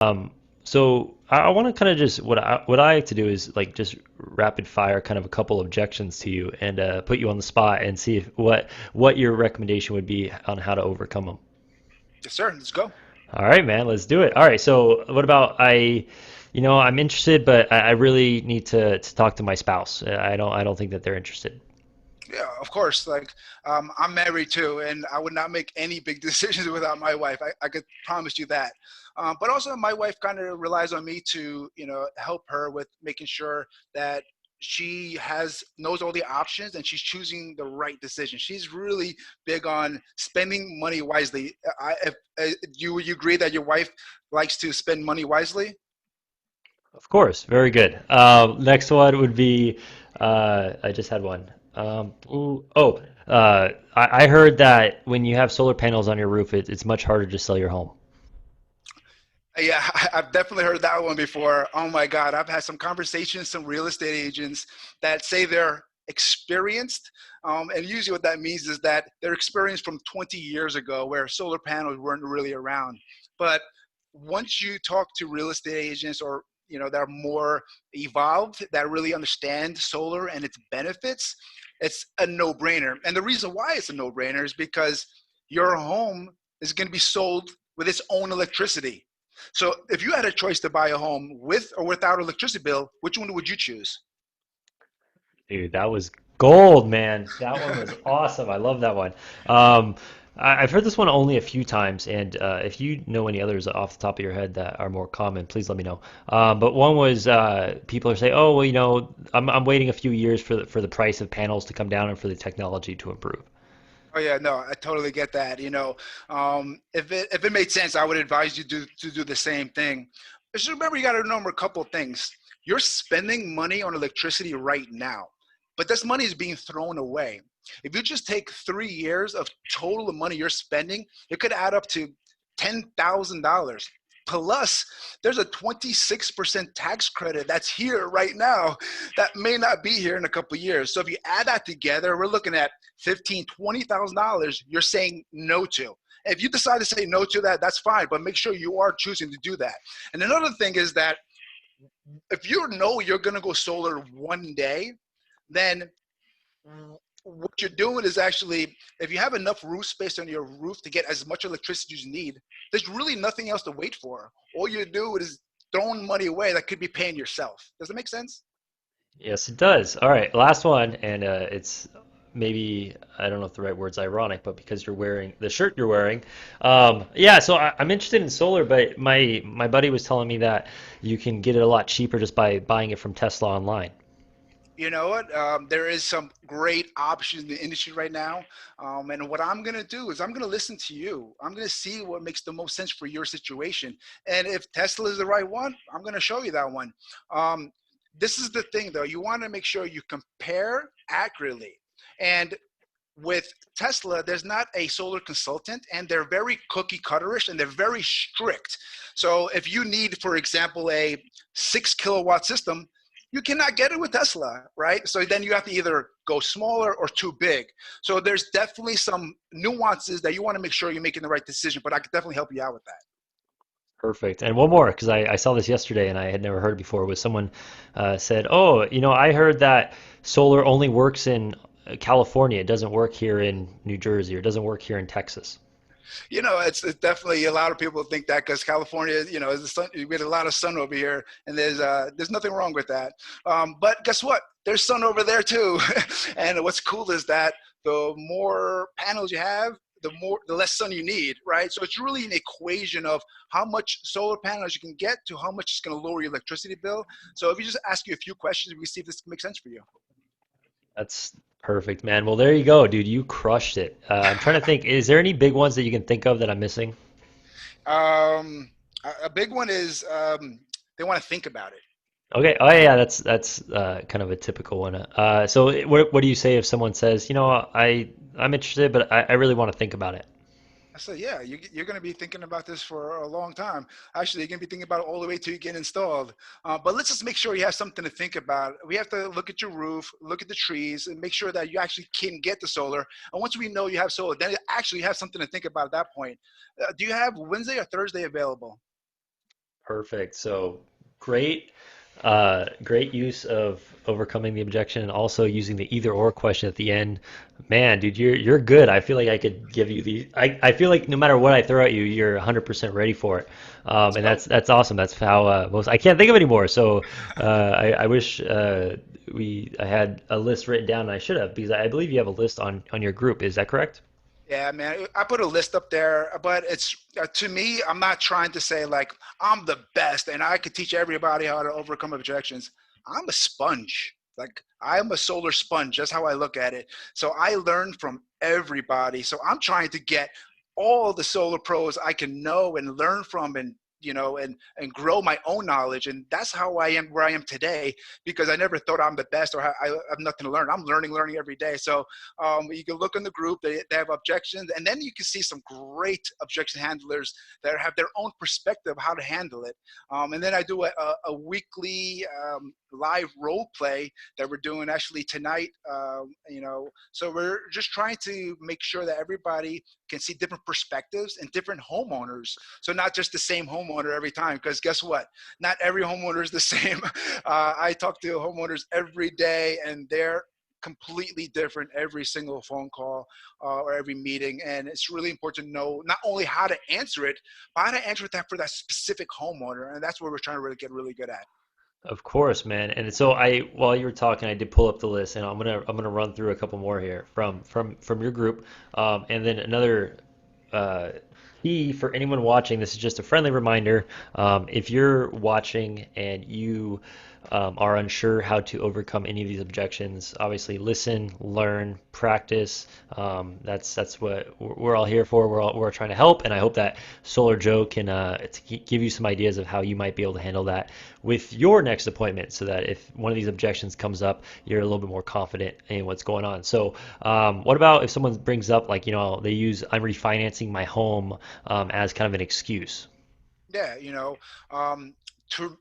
Um, so I want to kind of just what I like to do is like just rapid fire kind of a couple objections to you and put you on the spot and see if, what your recommendation would be on how to overcome them. Yes, sir. Let's go. All right, man, let's do it. All right, so what about I'm interested, but I really need to talk to my spouse. I don't think that they're interested. Yeah, of course. Like, I'm married too, and I would not make any big decisions without my wife. I could promise you that. But also, my wife kind of relies on me to, help her with making sure that she has knows all the options and she's choosing the right decision. She's really big on spending money wisely. You agree that your wife likes to spend money wisely? Of course, very good. Next one would be I just had one. I heard that when you have solar panels on your roof, it's much harder to sell your home. Yeah, I've definitely heard that one before. Oh my God, I've had some conversations, some real estate agents that say they're experienced. And usually what that means is that they're experienced from 20 years ago where solar panels weren't really around. But once you talk to real estate agents or that are more evolved, that really understand solar and its benefits, it's a no-brainer. And the reason why it's a no-brainer is because your home is going to be sold with its own electricity. So if you had a choice to buy a home with or without electricity bill, which one would you choose? Dude, that was gold, man. That one was awesome. I love that one. I've heard this one only a few times, and if you know any others off the top of your head that are more common, please let me know. But one was people are saying, "Oh, well, I'm waiting a few years for the price of panels to come down and for the technology to improve." Oh yeah, no, I totally get that. If it made sense, I would advise you to do the same thing. Just remember, you got to remember a couple of things. You're spending money on electricity right now, but this money is being thrown away. If you just take 3 years of total money you're spending, it could add up to $10,000. Plus, there's a 26% tax credit that's here right now that may not be here in a couple of years. So if you add that together, we're looking at 15, $20,000 you're saying no to. If you decide to say no to that, that's fine, but make sure you are choosing to do that. And another thing is that if you know you're going to go solar one day, then what you're doing is actually, if you have enough roof space on your roof to get as much electricity as you need, there's really nothing else to wait for. All you do is throwing money away that could be paying yourself. Does that make sense? Yes, it does. All right, last one, and it's maybe I don't know if the right word's ironic, but because you're wearing the shirt you're wearing, yeah. So I'm interested in solar, but my buddy was telling me that you can get it a lot cheaper just by buying it from Tesla online. You know what? There is some great options in the industry right now. And what I'm going to do is I'm going to listen to you. I'm going to see what makes the most sense for your situation. And if Tesla is the right one, I'm going to show you that one. Um, this is the thing, though. You want to make sure you compare accurately. And with Tesla, there's not a solar consultant, and they're very cookie cutterish and they're very strict. So if you need, for example, a 6 kilowatt system, you cannot get it with Tesla, right? So then you have to either go smaller or too big. So there's definitely some nuances that you want to make sure you're making the right decision, but I could definitely help you out with that. Perfect. And one more, because I saw this yesterday and I had never heard it before, was someone said, "Oh, I heard that solar only works in California. It doesn't work here in New Jersey or it doesn't work here in Texas." It's definitely a lot of people think that because California, is the sun, we get a lot of sun over here, and there's nothing wrong with that. But guess what? There's sun over there too. And what's cool is that the more panels you have, the less sun you need, right? So it's really an equation of how much solar panels you can get to how much it's going to lower your electricity bill. So if you just ask you a few questions, we see if this makes sense for you. That's perfect, man. Well, there you go, dude. You crushed it. I'm trying to think, is there any big ones that you can think of that I'm missing? A big one is they want to think about it. Okay. Oh yeah, that's kind of a typical one. So what do you say if someone says, I'm interested, but I really want to think about it? I said, yeah, you're going to be thinking about this for a long time. Actually, you're going to be thinking about it all the way till you get installed. But let's just make sure you have something to think about. We have to look at your roof, look at the trees, and make sure that you actually can get the solar. And once we know you have solar, then actually you have something to think about at that point. Do you have Wednesday or Thursday available? Perfect. So great, great use of overcoming the objection and also using the either or question at the end. Man, dude, you're good. I feel like I could give you the. I feel like no matter what I throw at you, you're 100% ready for it. Let's And go. that's awesome. That's how most I can't think of anymore. So I wish I had a list written down. And I should have because I believe you have a list on your group. Is that correct? Yeah, man. I put a list up there, but it's to me, I'm not trying to say like I'm the best and I could teach everybody how to overcome objections. I'm a sponge. Like I'm a solar sponge. That's how I look at it. So I learn from everybody. So I'm trying to get all the solar pros I can know and learn from and and grow my own knowledge. And that's how I am where I am today because I never thought I'm the best or I have nothing to learn. I'm learning every day. So you can look in the group, they have objections, and then you can see some great objection handlers that have their own perspective how to handle it. And then I do a weekly live role play that we're doing actually tonight. So we're just trying to make sure that everybody can see different perspectives and different homeowners. So not just the same homeowner every time, because guess what? Not every homeowner is the same. I talk to homeowners every day, and they're completely different every single phone call or every meeting. And it's really important to know not only how to answer it, but how to answer that for that specific homeowner. And that's what we're trying to really get really good at. Of course, man. And so while you were talking, I did pull up the list, and I'm gonna run through a couple more here from your group, and then another uh, key for anyone watching. This is just a friendly reminder. If you're watching and you are unsure how to overcome any of these objections, obviously listen, learn, practice. That's what we're all here for. We're trying to help, and I hope that Solar Joe can give you some ideas of how you might be able to handle that with your next appointment, so that if one of these objections comes up, you're a little bit more confident in what's going on. So, what about if someone brings up like they use I'm refinancing my home as kind of an excuse? Yeah, um,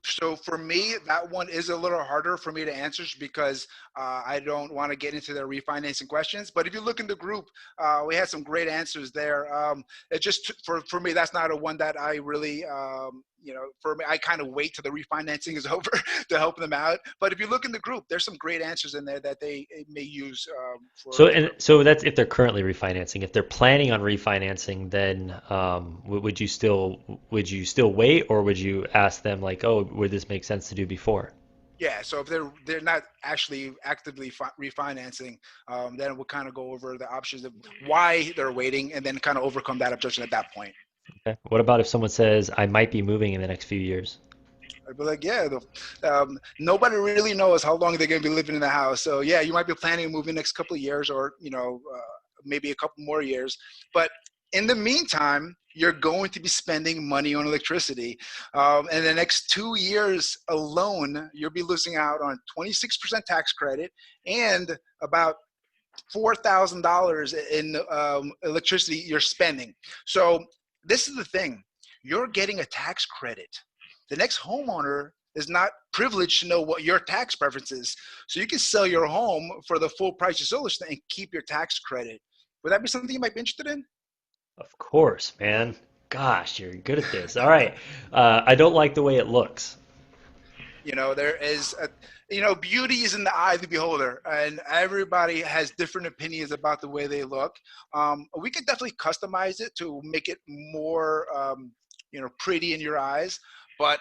so for me, that one is a little harder for me to answer because I don't want to get into the refinancing questions. But if you look in the group, we had some great answers there. It just for me, that's not a one that I really, for me, I kind of wait till the refinancing is over to help them out. But if you look in the group, there's some great answers in there that they may use So for and so that's if they're currently refinancing. If they're planning on refinancing, then would you still wait, or would you ask them like, oh, would this make sense to do before? Yeah, so if they're not actually actively refinancing, then we'll kind of go over the options of why they're waiting, and then kind of overcome that objection at that point. Okay. What about if someone says I might be moving in the next few years? I'd be like, yeah, nobody really knows how long they're going to be living in the house. So yeah, you might be planning to move in the next couple of years, or maybe a couple more years. But in the meantime, you're going to be spending money on electricity. And the next 2 years alone, you'll be losing out on 26% tax credit and about $4,000 in electricity you're spending. So this is the thing: you're getting a tax credit. The next homeowner is not privileged to know what your tax preference is. So you can sell your home for the full price of solar and keep your tax credit. Would that be something you might be interested in? Of course, man. Gosh, you're good at this. All right. I don't like the way it looks. There is beauty is in the eye of the beholder, and everybody has different opinions about the way they look. We could definitely customize it to make it more pretty in your eyes, but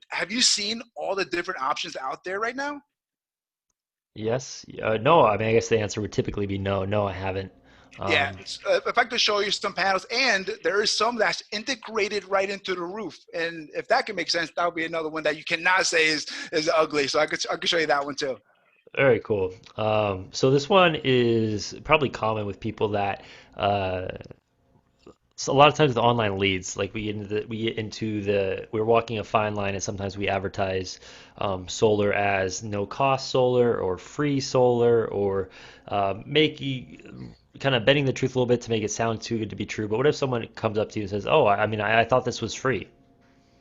have you seen all the different options out there right now? Yes. No. I mean, I guess the answer would typically be no. No, I haven't. Yeah, Um, if I could show you some panels, and there is some that's integrated right into the roof, and if that can make sense, that would be another one that you cannot say is ugly. So I could show you that one too. Very cool. So this one is probably common with people that so a lot of times with online leads, like we're walking a fine line, and sometimes we advertise solar as no cost solar or free solar, or making kind of bending the truth a little bit to make it sound too good to be true. But what if someone comes up to you and says, "Oh, I mean, I thought this was free."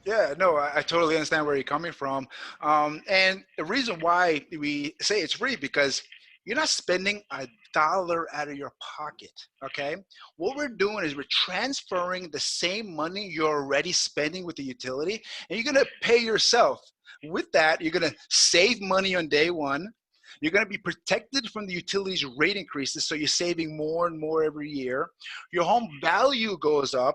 Yeah, no, I totally understand where you're coming from. And the reason why we say it's free because, you're not spending a dollar out of your pocket. Okay. What we're doing is we're transferring the same money you're already spending with the utility, and you're going to pay yourself. With that, you're going to save money on day one. You're going to be protected from the utilities rate increases, so you're saving more and more every year. Your home value goes up,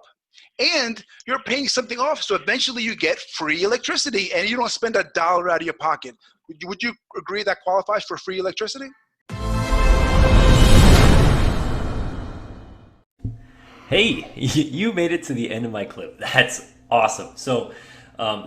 and you're paying something off. So eventually you get free electricity, and you don't spend a dollar out of your pocket. Would you agree that qualifies for free electricity? Hey, you made it to the end of my clip. That's awesome. So,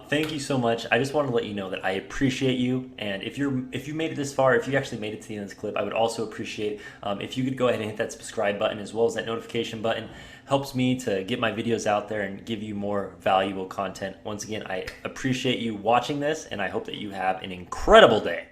thank you so much. I just want to let you know that I appreciate you, and if you made it this far, if you actually made it to the end of this clip, I would also appreciate if you could go ahead and hit that subscribe button as well as that notification button. Helps me to get my videos out there and give you more valuable content. Once again, I appreciate you watching this, and I hope that you have an incredible day.